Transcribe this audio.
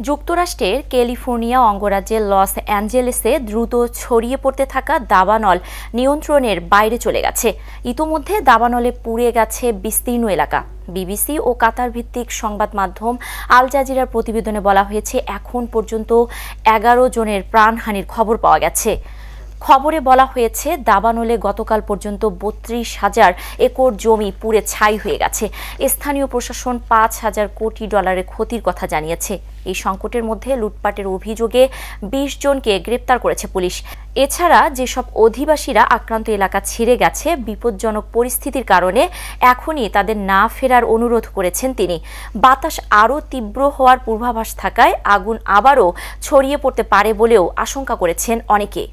যুক্তরাষ্ট্রের ক্যালিফোর্নিয়া অঙ্গরাজ্যের লস অ্যাঞ্জেলেসে দ্রুত ছড়িয়ে পড়তে থাকা দাবানল নিয়ন্ত্রণের বাইরে চলে গেছে। ইতোমধ্যে দাবানলে পুড়ে গেছে বিস্তীর্ণ এলাকা। বিবিসি ও কাতার ভিত্তিক সংবাদ মাধ্যম আল জাজিরার প্রতিবেদনে বলা হয়েছে, এখন পর্যন্ত 11 জনের প্রাণহানির খবর পাওয়া গেছে। খবরে বলা হয়েছে, দাবানলে গতকাল পর্যন্ত 32,000 একর জমি পুড়ে ছাই হয়ে গেছে। স্থানীয় প্রশাসন $5,000 কোটি ক্ষতির কথা জানিয়েছে। এই সংকটের মধ্যে লুটপাটের অভিযোগে 20 জনকে গ্রেপ্তার করেছে পুলিশ। এছাড়া যেসব অধিবাসীরা আক্রান্ত এলাকা ছেড়ে গেছে, বিপজ্জনক পরিস্থিতির কারণে এখনই তাদের না ফেরার অনুরোধ করেছেন তিনি। বাতাস আরও তীব্র হওয়ার পূর্বাভাস থাকায় আগুন আবারও ছড়িয়ে পড়তে পারে বলেও আশঙ্কা করেছেন অনেকে।